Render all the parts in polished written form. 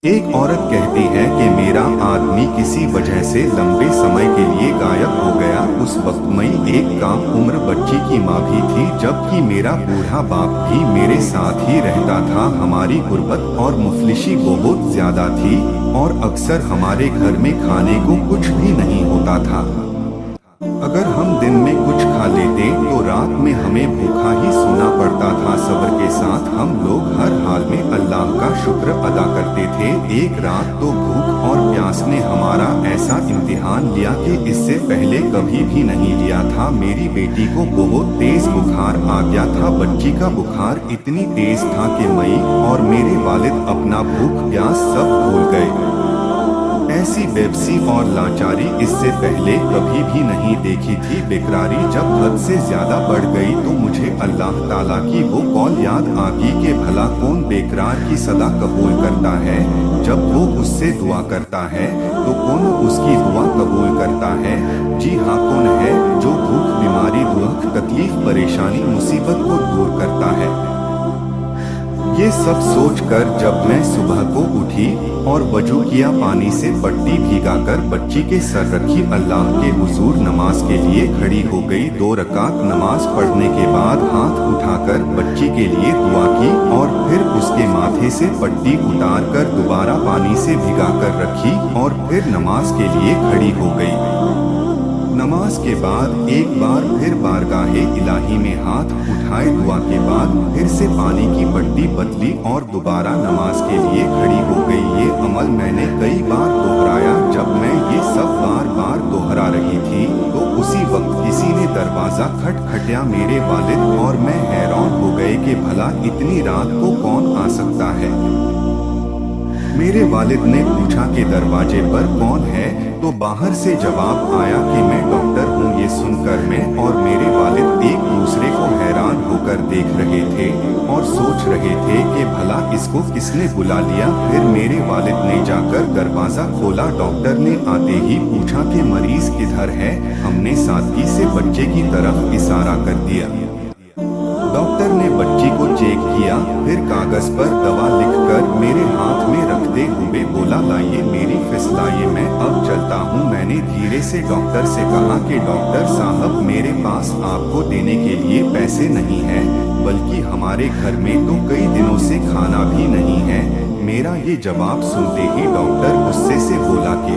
एक औरत कहती है कि मेरा आदमी किसी वजह से लंबे समय के लिए गायब हो गया। उस वक्त मैं एक कम उम्र बच्ची की माँ भी थी, जबकि मेरा बूढ़ा बाप भी मेरे साथ ही रहता था। हमारी गुर्बत और मुफलिसी बहुत ज्यादा थी और अक्सर हमारे घर में खाने को कुछ भी नहीं होता था। अगर हम दिन में कुछ खा लेते तो रात में हमें भूखा ही सोना पड़ता था। सब्र के साथ हम लोग हर हाल में अल्लाह का शुक्र अदा करते थे। एक रात तो भूख और प्यास ने हमारा ऐसा इम्तिहान लिया कि इससे पहले कभी भी नहीं लिया था। मेरी बेटी को बहुत तेज बुखार आ गया था। बच्ची का बुखार इतनी तेज था कि मैं और मेरे वालिद अपना भूख प्यास सब भूल गए। ऐसी बेबसी और लाचारी इससे पहले कभी भी नहीं देखी थी। बेकरारी जब हद से ज्यादा बढ़ गई तो मुझे अल्लाह ताला की वो कौल याद आ गई कि भला कौन बेकरार की सदा कबूल करता है। जब वो उससे दुआ करता है तो कौन उसकी दुआ कबूल करता है। जी हाँ, कौन है जो भूख, बीमारी, दुख, तकलीफ, परेशानी, मुसीबत को दूर करता है। ये सब सोचकर जब मैं सुबह को उठी और वजू किया, पानी से पट्टी भिगाकर बच्ची के सर रखी, अल्लाह के हुजूर नमाज के लिए खड़ी हो गई। 2 रकात नमाज पढ़ने के बाद हाथ उठाकर बच्ची के लिए दुआ की और फिर उसके माथे से पट्टी उतारकर दोबारा पानी से भिगाकर रखी और फिर नमाज के लिए खड़ी हो गई। नमाज के बाद एक बार फिर बारगाहे इलाही में हाथ उठाए, दुआ के बाद फिर से पानी की पट्टी बदली और दोबारा नमाज के लिए खड़ी हो गई। ये अमल मैंने कई बार दोहराया। जब मैं ये सब बार बार दोहरा रही थी तो उसी वक्त किसी ने दरवाजा खटखटाया। मेरे वालिद और मैं हैरान हो गए कि भला इतनी रात को कौन आ सकता है। मेरे वालिद ने पूछा कि दरवाजे पर कौन है, तो बाहर से जवाब आया कि मैं डॉक्टर हूँ। ये सुनकर मैं और मेरे वालिद एक दूसरे को हैरान होकर देख रहे थे और सोच रहे थे कि भला इसको किसने बुला लिया। फिर मेरे वालिद ने जाकर दरवाजा खोला। डॉक्टर ने आते ही पूछा कि मरीज किधर है। हमने सादगी से बच्चे की तरफ इशारा कर दिया। डॉक्टर ने बच्ची को चेक किया, फिर कागज पर दवा लिखकर मेरे हाथ में रखते हुए बोला, लाइए मेरी फीस लाइए, मैं अब चलता हूँ। मैंने धीरे से डॉक्टर से कहा कि डॉक्टर साहब, मेरे पास आपको देने के लिए पैसे नहीं है, बल्कि हमारे घर में तो कई दिनों से खाना भी नहीं है। मेरा ये जवाब सुनते ही डॉक्टर गुस्से से बोला कि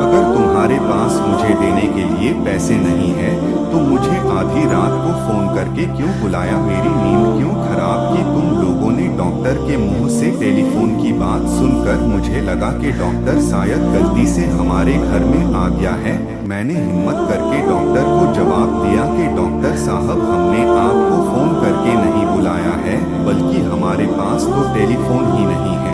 अगर तुम्हारे पास मुझे देने के लिए पैसे नहीं है तो मुझे आधी रात को फोन करके क्यों बुलाया। मेरी नींद क्यों खराब की तुम लोगों ने। डॉक्टर के मुंह से टेलीफोन की बात सुनकर मुझे लगा कि डॉक्टर शायद गलती से हमारे घर में आ गया है। मैंने हिम्मत करके डॉक्टर को जवाब दिया कि डॉक्टर साहब, हमने आपको फोन करके नहीं बुलाया है, बल्कि हमारे पास तो टेलीफोन ही नहीं है।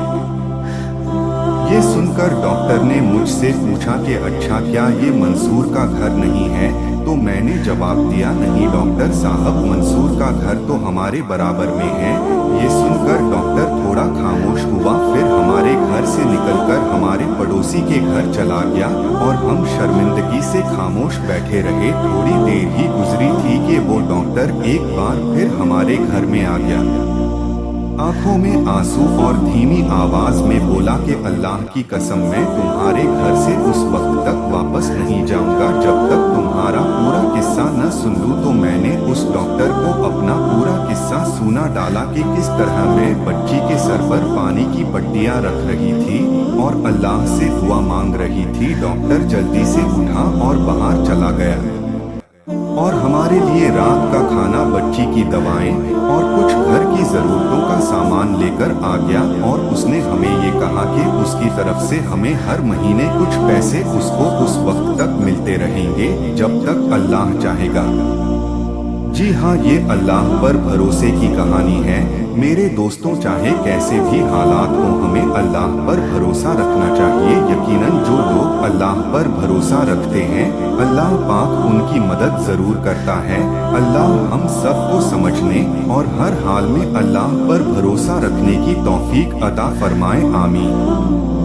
ये सुनकर डॉक्टर ने मुझसे पूछा कि अच्छा, क्या ये मंसूर का घर नहीं है। तो मैंने जवाब दिया, नहीं डॉक्टर साहब, मंसूर का घर तो हमारे बराबर में है। ये सुनकर डॉक्टर थोड़ा खामोश हुआ, फिर हमारे घर से निकलकर हमारे पड़ोसी के घर चला गया और हम शर्मिंदगी से खामोश बैठे रहे। थोड़ी देर ही गुजरी थी कि वो डॉक्टर एक बार फिर हमारे घर में आ गया। आंखों में आंसू और धीमी आवाज में बोला कि अल्लाह की कसम, मैं तुम्हारे घर से उस वक्त तक वापस नहीं जाऊंगा जब तक तुम्हारा पूरा किस्सा न सुन लूं। तो मैंने उस डॉक्टर को अपना पूरा किस्सा सुना डाला कि किस तरह मैं बच्ची के सर पर पानी की पट्टियां रख रही थी और अल्लाह से दुआ मांग रही थी। डॉक्टर जल्दी से उठा और बाहर चला गया और हमारे लिए रात का खाना, बच्ची की दवाएं और कुछ घर की जरूरतों का सामान लेकर आ गया। और उसने हमें ये कहा कि उसकी तरफ से हमें हर महीने कुछ पैसे उसको उस वक्त तक मिलते रहेंगे जब तक अल्लाह चाहेगा। जी हाँ, ये अल्लाह पर भरोसे की कहानी है। मेरे दोस्तों, चाहे कैसे भी हालात हो, हमें अल्लाह पर भरोसा रखना चाहिए। यकीनन जो लोग अल्लाह पर भरोसा रखते हैं, अल्लाह पाक उनकी मदद जरूर करता है। अल्लाह हम सबको समझने और हर हाल में अल्लाह पर भरोसा रखने की तौफीक अता फरमाए। आमीन।